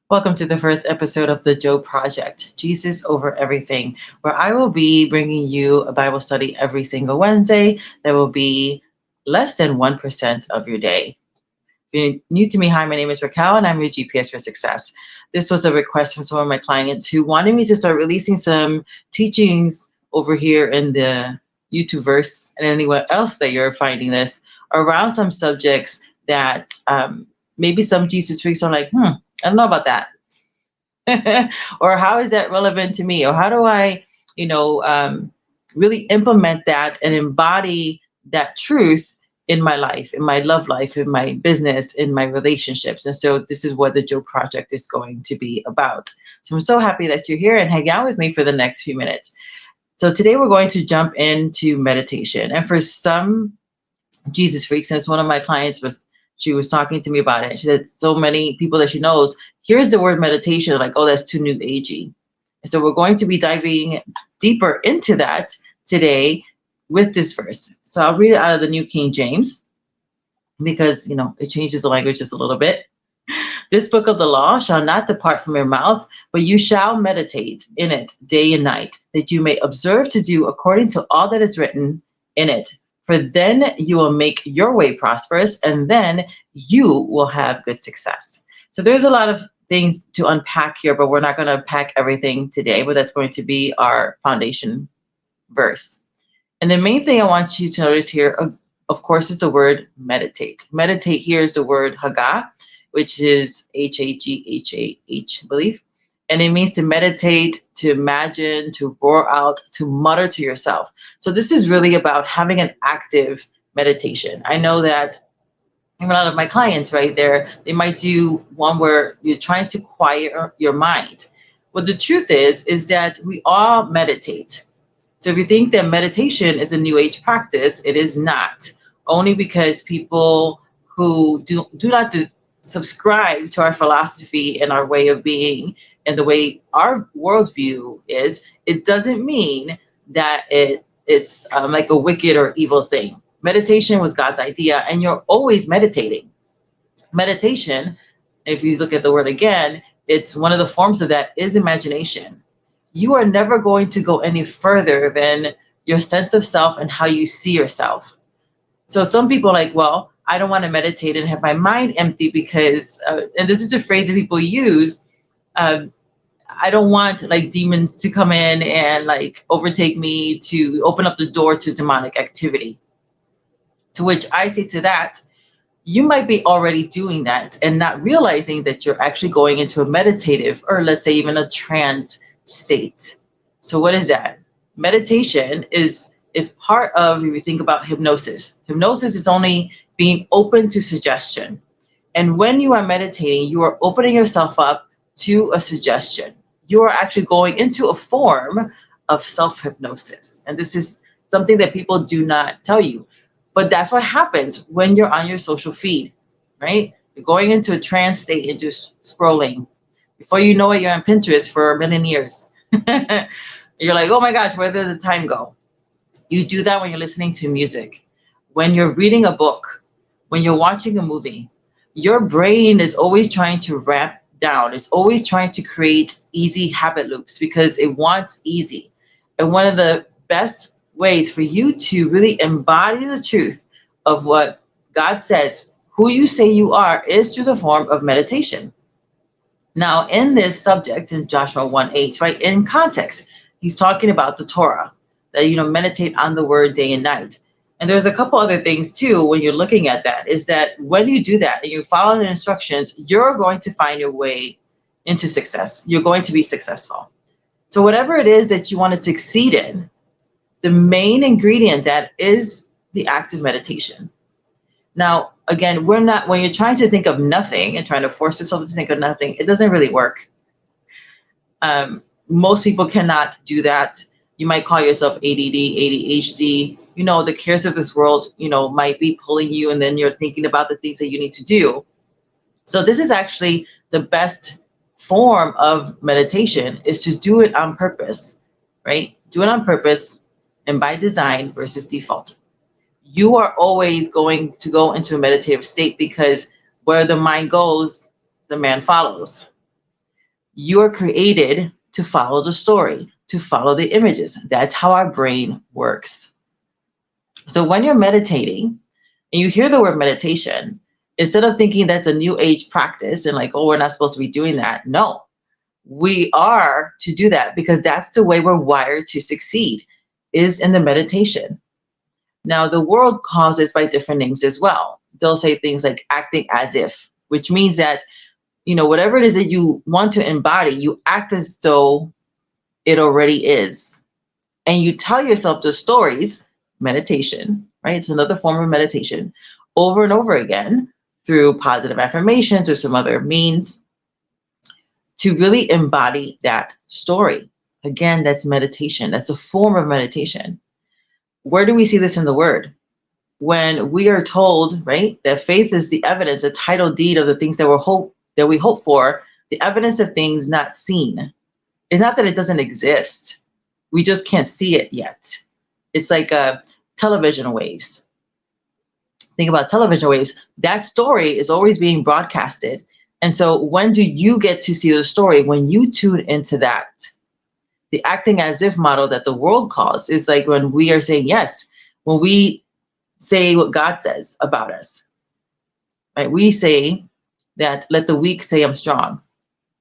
Welcome to the first episode of the Joe Project, Jesus Over Everything, where I will be bringing you a Bible study every single Wednesday that will be less than 1% of your day. If you're new to me, hi, my name is Raquel, and I'm your GPS for success. This was a request from some of my clients who wanted me to start releasing some teachings over here in the YouTube verse and anywhere else that you're finding this around some subjects that maybe some Jesus freaks are like, I don't know about that. Or how is that relevant to me? Or how do I, really implement that and embody that truth in my life, in my love life, in my business, in my relationships? And so this is what the Joe Project is going to be about. So I'm so happy that you're here and hang out with me for the next few minutes. So today we're going to jump into meditation. And for some Jesus freaks, since one of my clients she was talking to me about it. She said so many people that she knows, here's the word meditation, like, oh, that's too new agey. And so we're going to be diving deeper into that today with this verse. So I'll read it out of the New King James because, it changes the language just a little bit. This book of the law shall not depart from your mouth, but you shall meditate in it day and night, that you may observe to do according to all that is written in it. For then you will make your way prosperous, and then you will have good success. So there's a lot of things to unpack here, but we're not going to unpack everything today, but that's going to be our foundation verse. And the main thing I want you to notice here, of course, is the word meditate. Meditate here is the word hagah, which is H-A-G-H-A-H, I believe. And it means to meditate, to imagine, to roar out, to mutter to yourself. So this is really about having an active meditation. I know that a lot of my clients right there, they might do one where you're trying to quiet your mind. But the truth is that we all meditate. So if you think that meditation is a new age practice, it is not. Only because people who do not subscribe to our philosophy and our way of being and the way our worldview is, it doesn't mean that it's like a wicked or evil thing. Meditation was God's idea, and you're always meditating. Meditation, if you look at the word again, it's one of the forms of that is imagination. You are never going to go any further than your sense of self and how you see yourself. So some people are like, well, I don't want to meditate and have my mind empty because, and this is the phrase that people use, I don't want like demons to come in and like overtake me, to open up the door to demonic activity. To which I say to that, you might be already doing that and not realizing that you're actually going into a meditative, or let's say even a trance state. So what is that? Meditation is part of, if you think about hypnosis. Hypnosis is only being open to suggestion. And when you are meditating, you are opening yourself up to a suggestion. You are actually going into a form of self-hypnosis. And this is something that people do not tell you. But that's what happens when you're on your social feed, right? You're going into a trance state and just scrolling. Before you know it, you're on Pinterest for a million years. You're like, oh my gosh, where did the time go? You do that when you're listening to music, when you're reading a book, when you're watching a movie. Your brain is always trying to ramp down. It's always trying to create easy habit loops because it wants easy. And one of the best ways for you to really embody the truth of what God says, who you say you are, is through the form of meditation. Now, in this subject, in Joshua 1:8, right, in context, he's talking about the Torah, that, meditate on the word day and night. And there's a couple other things too, when you're looking at that, is that when you do that and you follow the instructions, you're going to find your way into success. You're going to be successful. So whatever it is that you want to succeed in, the main ingredient that is the act of meditation. Now, again, when you're trying to think of nothing and trying to force yourself to think of nothing, it doesn't really work. Most people cannot do that. You might call yourself ADD, ADHD. The cares of this world, might be pulling you, and then you're thinking about the things that you need to do. So this is actually the best form of meditation, is to do it on purpose, right? Do it on purpose and by design versus default. You are always going to go into a meditative state because where the mind goes, the man follows. You are created to follow the story, to follow the images. That's how our brain works. So when you're meditating and you hear the word meditation, instead of thinking that's a new age practice and like, oh, we're not supposed to be doing that. No, we are to do that because that's the way we're wired to succeed, is in the meditation. Now, the world calls this by different names as well. They'll say things like acting as if, which means that, whatever it is that you want to embody, you act as though it already is. And you tell yourself the stories, meditation, right? It's another form of meditation, over and over again through positive affirmations or some other means to really embody that story. Again, that's meditation. That's a form of meditation. Where do we see this in the word? When we are told, right, that faith is the evidence, the title deed of the things that we hope for, the evidence of things not seen. It's not that it doesn't exist. We just can't see it yet. It's like television waves. Think about television waves. That story is always being broadcasted. And so when do you get to see the story? When you tune into that. The acting as if model that the world calls is like when we are saying yes, when we say what God says about us, right? We say that let the weak say I'm strong.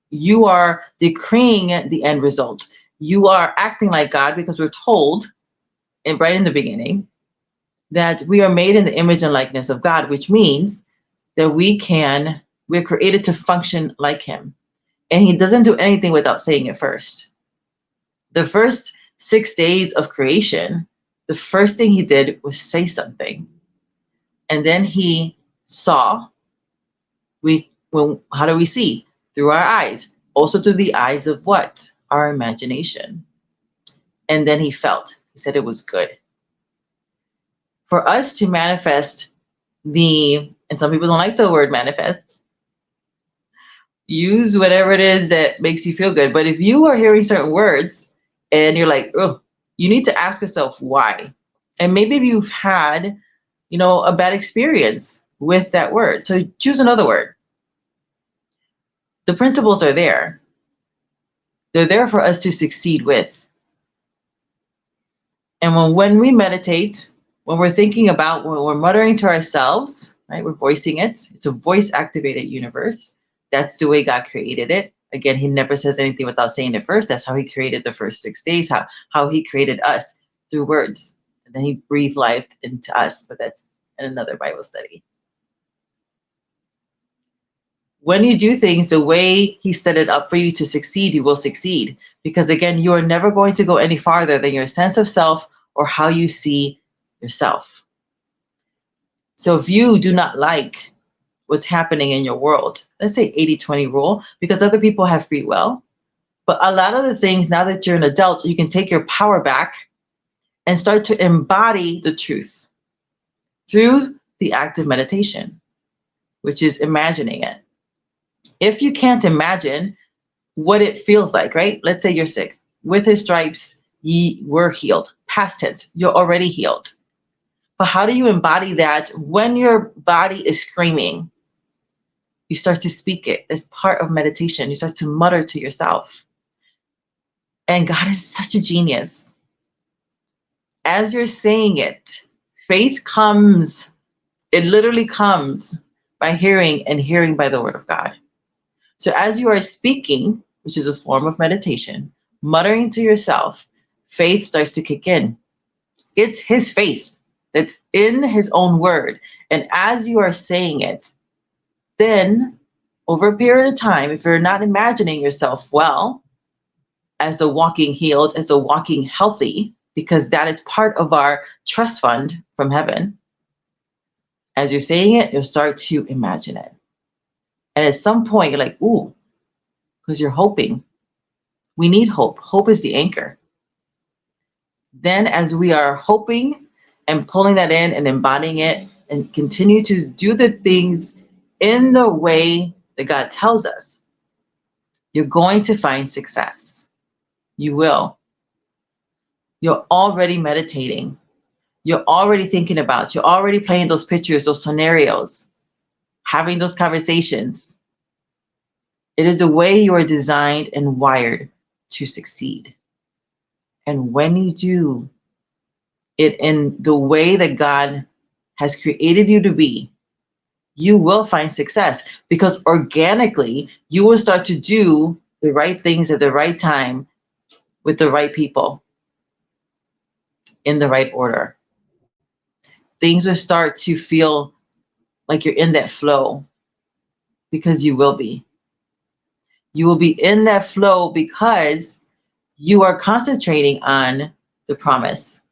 You are decreeing the end result. You are acting like God because we're told, and right in the beginning, that we are made in the image and likeness of God, which means that we're created to function like him. And he doesn't do anything without saying it first. The first 6 days of creation, the first thing he did was say something. And then he saw. How do we see? Through our eyes. Also through the eyes of what? Our imagination. And then he felt. He said it was good. For us to manifest and some people don't like the word manifest, use whatever it is that makes you feel good. But if you are hearing certain words and you're like, oh, you need to ask yourself why. And maybe you've had, a bad experience with that word. So choose another word. The principles are there. They're there for us to succeed with. And when we meditate, when we're thinking about, when we're muttering to ourselves, right, we're voicing it. It's a voice-activated universe. That's the way God created it. Again, he never says anything without saying it first. That's how he created the first 6 days, how he created us through words. And then he breathed life into us, but that's in another Bible study. When you do things the way he set it up for you to succeed, you will succeed. Because again, you are never going to go any farther than your sense of self or how you see yourself. So if you do not like what's happening in your world, let's say 80-20 rule, because other people have free will, but a lot of the things, now that you're an adult, you can take your power back and start to embody the truth through the act of meditation, which is imagining it. If you can't imagine what it feels like, right? Let's say you're sick. With his stripes, ye were healed. Past tense, you're already healed. But how do you embody that when your body is screaming? You start to speak it. That's part of meditation. You start to mutter to yourself. And God is such a genius. As you're saying it, faith comes. It literally comes by hearing, and hearing by the word of God. So as you are speaking, which is a form of meditation, muttering to yourself, faith starts to kick in. It's his faith that's in his own word. And as you are saying it, then over a period of time, if you're not imagining yourself well, as the walking healed, as the walking healthy, because that is part of our trust fund from heaven, as you're saying it, you'll start to imagine it. And at some point, you're like, ooh, because you're hoping. We need hope. Hope is the anchor. Then as we are hoping and pulling that in and embodying it and continue to do the things in the way that God tells us, you're going to find success. You will. You're already meditating. You're already thinking about, you're already playing those pictures, those scenarios, having those conversations. It is the way you are designed and wired to succeed. And when you do it in the way that God has created you to be, you will find success, because organically you will start to do the right things at the right time with the right people in the right order. Things will start to feel like you're in that flow, because you will be. You will be in that flow because you are concentrating on the promise.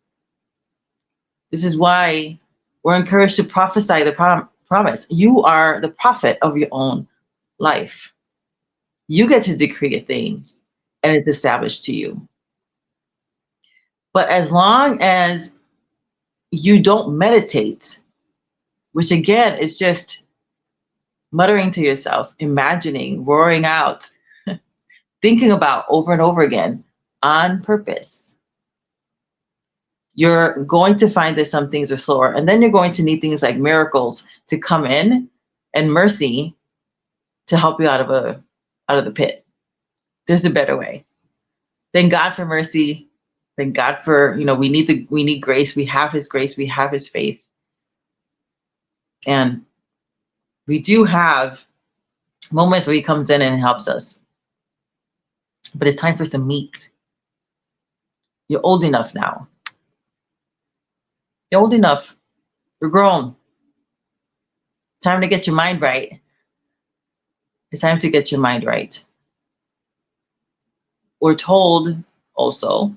This is why we're encouraged to prophesy the promise. You are the prophet of your own life. You get to decree a thing and it's established to you. But as long as you don't meditate, which again is just muttering to yourself, imagining, roaring out, thinking about over and over again on purpose, you're going to find that some things are slower. And then you're going to need things like miracles to come in and mercy to help you out of the pit. There's a better way. Thank God for mercy. Thank God for, we need grace. We have his grace. We have his faith. And we do have moments where he comes in and helps us. But it's time for some meat. You're old enough now. You're old enough. You're grown. Time to get your mind right. It's time to get your mind right. We're told also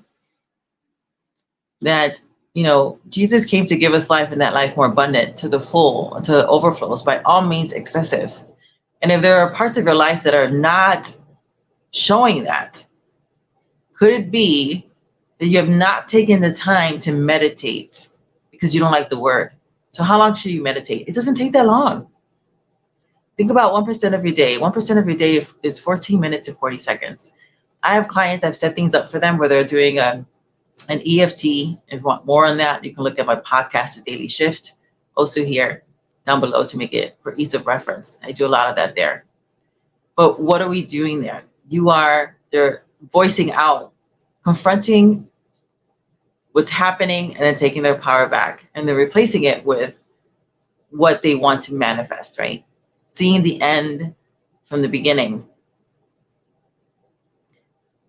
that, Jesus came to give us life and that life more abundant, to the full, to the overflows, by all means excessive. And if there are parts of your life that are not showing that, could it be that you have not taken the time to meditate because you don't like the word? So how long should you meditate? It doesn't take that long. Think about 1% of your day. 1% of your day is 14 minutes and 40 seconds. I have clients, I've set things up for them where they're doing an EFT. If you want more on that, you can look at my podcast, The Daily Shift, also here down below to make it for ease of reference. I do a lot of that there. But what are we doing there? They're voicing out, confronting what's happening, and then taking their power back. And they're replacing it with what they want to manifest, right? Seeing the end from the beginning.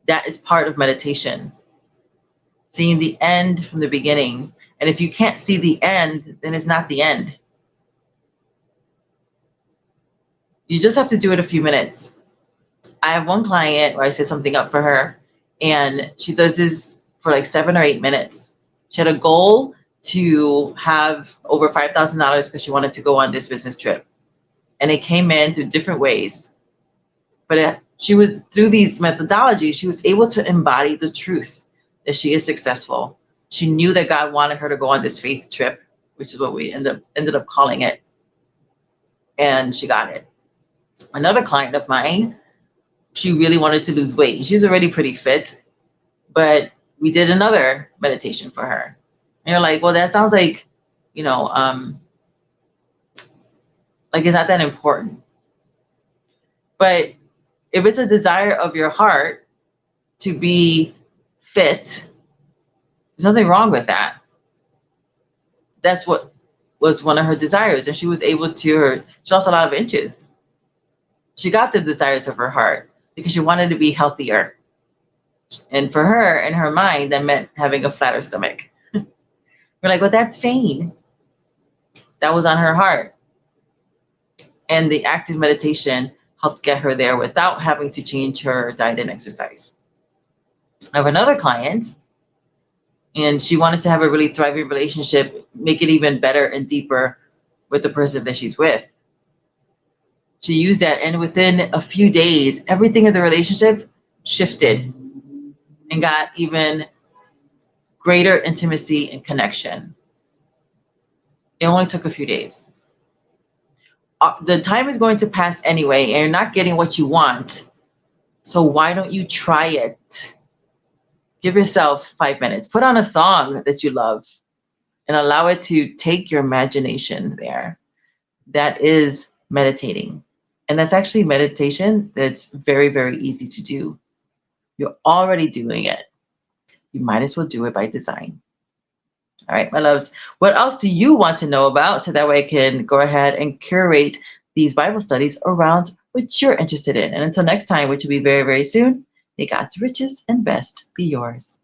That is part of meditation. Seeing the end from the beginning. And if you can't see the end, then it's not the end. You just have to do it a few minutes. I have one client where I set something up for her, and she does this for like 7 or 8 minutes. She had a goal to have over $5,000 because she wanted to go on this business trip. And it came in through different ways. But she was, through these methodologies, she was able to embody the truth that she is successful. She knew that God wanted her to go on this faith trip, which is what we ended up calling it. And she got it. Another client of mine, she really wanted to lose weight. She's already pretty fit, but we did another meditation for her. And you're like, well, that sounds like, like it's not that important. But if it's a desire of your heart to be fit, there's nothing wrong with that. That's what was one of her desires. And she was able to, she lost a lot of inches. She got the desires of her heart because she wanted to be healthier. And for her, in her mind, that meant having a flatter stomach. We're like, well, that's fine. That was on her heart. And the active meditation helped get her there without having to change her diet and exercise. I have another client, and she wanted to have a really thriving relationship, make it even better and deeper with the person that she's with. She used that, and within a few days, everything in the relationship shifted and got even greater intimacy and connection. It only took a few days. The time is going to pass anyway, and you're not getting what you want. So why don't you try it? Give yourself 5 minutes. Put on a song that you love and allow it to take your imagination there. That is meditating. And that's actually meditation that's very, very easy to do. You're already doing it. You might as well do it by design. All right, my loves. What else do you want to know about so that way I can go ahead and curate these Bible studies around what you're interested in? And until next time, which will be very, very soon, may God's riches and best be yours.